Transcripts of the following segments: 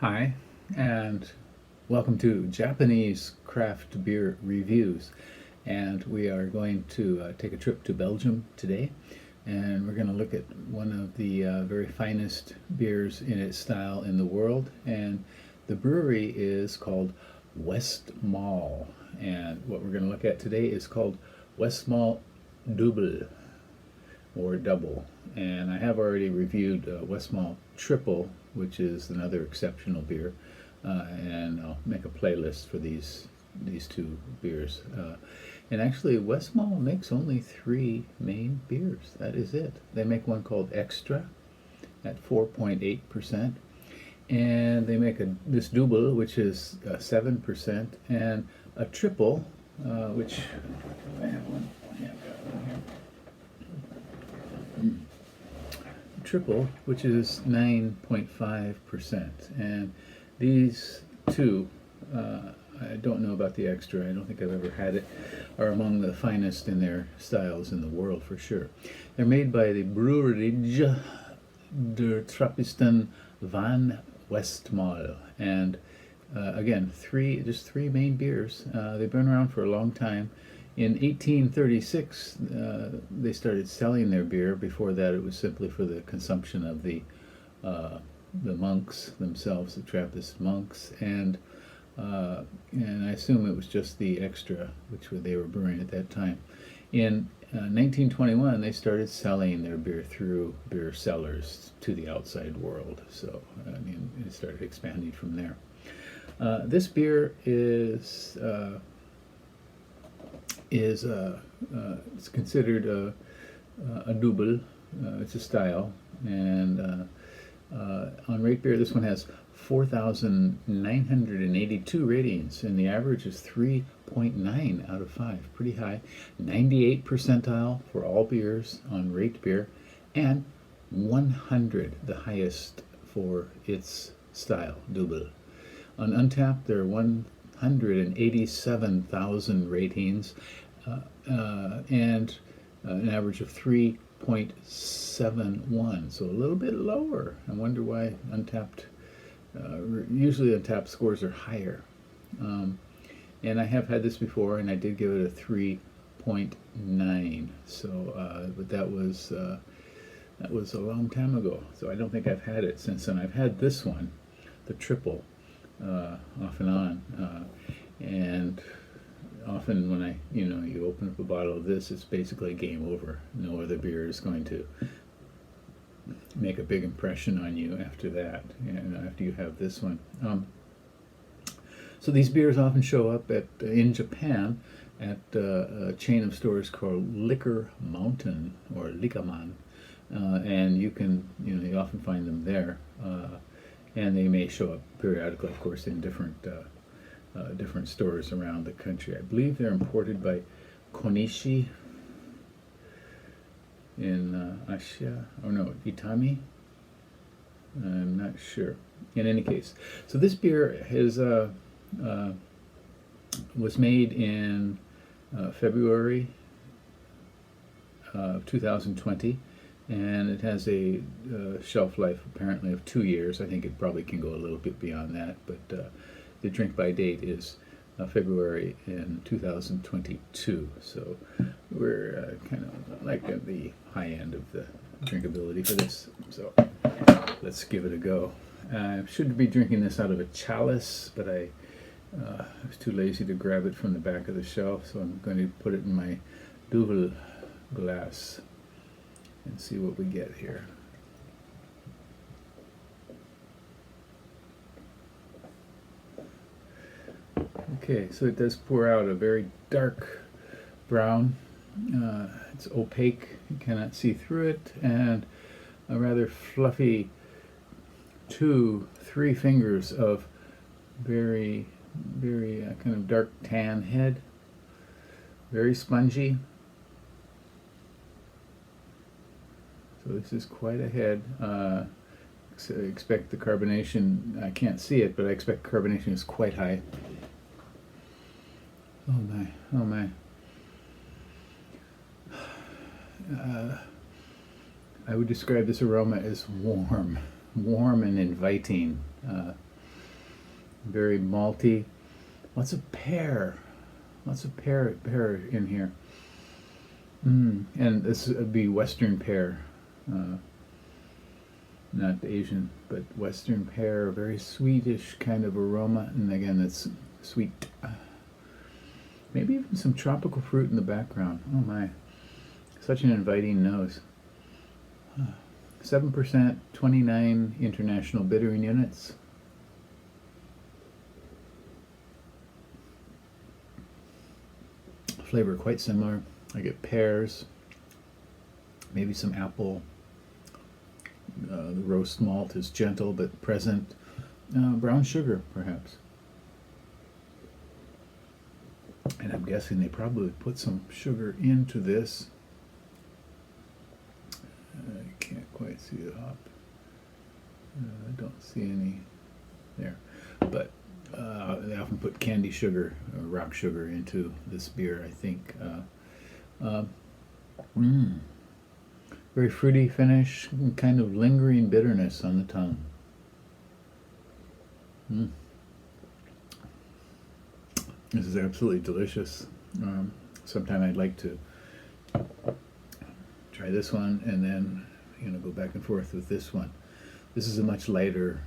Hi, and welcome to Japanese craft beer reviews. And we are going to take a trip to Belgium today, and we're going to look at one of the very finest beers in its style in the world. And the brewery is called Westmalle, and what we're going to look at today is called Westmalle Dubbel or Double. And I have already reviewed Westmalle Triple, which is another exceptional beer, and I'll make a playlist for these two beers. And actually, Westmalle makes only three main beers. That is it. They make one called Extra at 4.8%, and they make this Double, which is 7%, and a Triple, which I have one. Yeah, I've got one here. Triple, which is 9.5%, and these two, I don't know about the Extra, I don't think I've ever had it, are among the finest in their styles in the world for sure. They're made by the Brewerij der Trappisten van Westmalle, and again, just three main beers. They've been around for a long time. In 1836, they started selling their beer. Before that, it was simply for the consumption of the monks themselves, the Trappist monks, and I assume it was just the Extra, which they were brewing at that time. In 1921, they started selling their beer through beer cellars to the outside world. So, I mean, it started expanding from there. This beer is it's considered a double. It's a style, and on Rate Beer, this one has 4,982 ratings, and the average is 3.9 out of 5, pretty high. 98 percentile for all beers on Rate Beer, and 100, the highest for its style, double. On Untappd, there are 187,000 ratings, and an average of 3.71, so a little bit lower. I wonder why Untappd, usually Untappd scores are higher. And I have had this before, and I did give it a 3.9, so, but that was a long time ago, so I don't think I've had it since then. I've had this one, the Triple, off and on, and often when you open up a bottle of this, it's basically game over. No other beer is going to make a big impression on you after that, and after you have this one. So these beers often show up in Japan at a chain of stores called Liquor Mountain or Likaman, and you often find them there. And they may show up periodically, of course, in different stores around the country. I believe they're imported by Konishi in Asia, or no, Itami. I'm not sure. In any case, so this beer was made in February of 2020. And it has a shelf life apparently of 2 years. I think it probably can go a little bit beyond that, but the drink by date is February in 2022. So we're kind of like at the high end of the drinkability for this. So let's give it a go. I should be drinking this out of a chalice, but I was too lazy to grab it from the back of the shelf, so I'm going to put it in my Duvel glass and see what we get here. Okay, so it does pour out a very dark brown. It's opaque, you cannot see through it, and a rather fluffy 2-3 fingers of very kind of dark tan head, very spongy. So this is quite a head. So I expect the carbonation, I can't see it, but I expect carbonation is quite high. Oh my, oh my. I would describe this aroma as warm and inviting. very malty. Lots of pear in here. And this would be Western pear, not Asian, but Western pear, very sweetish kind of aroma, and again, it's sweet. Maybe even some tropical fruit in the background. Oh my, such an inviting nose. 7%, 29 international bittering units. Flavor quite similar. I get pears, maybe some apple. The roast malt is gentle but present. Brown sugar, perhaps. And I'm guessing they probably put some sugar into this. I can't quite see the hop. I don't see any there. But they often put candy sugar, rock sugar, into this beer, I think. Very fruity finish, kind of lingering bitterness on the tongue. This is absolutely delicious. Sometime I'd like to try this one and then, go back and forth with this one. This is a much lighter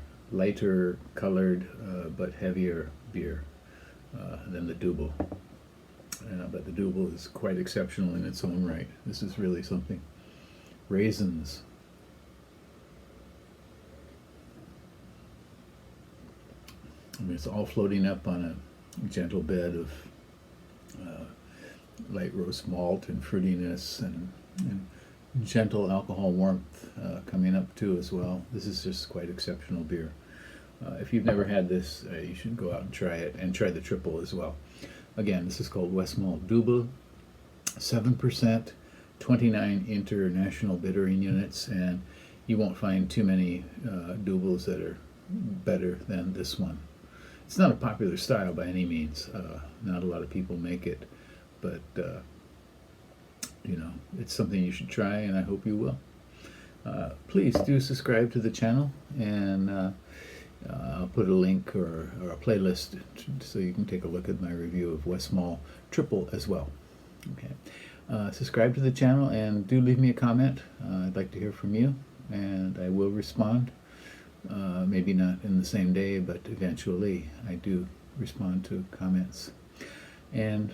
colored but heavier beer than the Dubbel. But the Dubbel is quite exceptional in its own right. This is really something. Raisins. It's all floating up on a gentle bed of light roast malt and fruitiness and gentle alcohol warmth coming up too as well. This is just quite exceptional beer. If you've never had this, you should go out and try it, and try the triple as well. Again, this is called Westmalle Dubbel, 7%, 29 international bittering units, and you won't find too many Dubbels that are better than this one. It's not a popular style by any means. Not a lot of people make it, but it's something you should try, and I hope you will. Please do subscribe to the channel, and I'll put a link or a playlist so you can take a look at my review of Westmalle Triple as well. Okay. Subscribe to the channel and do leave me a comment. I'd like to hear from you, and I will respond. Maybe not in the same day, but eventually I do respond to comments. And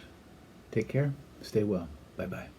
take care. Stay well. Bye-bye.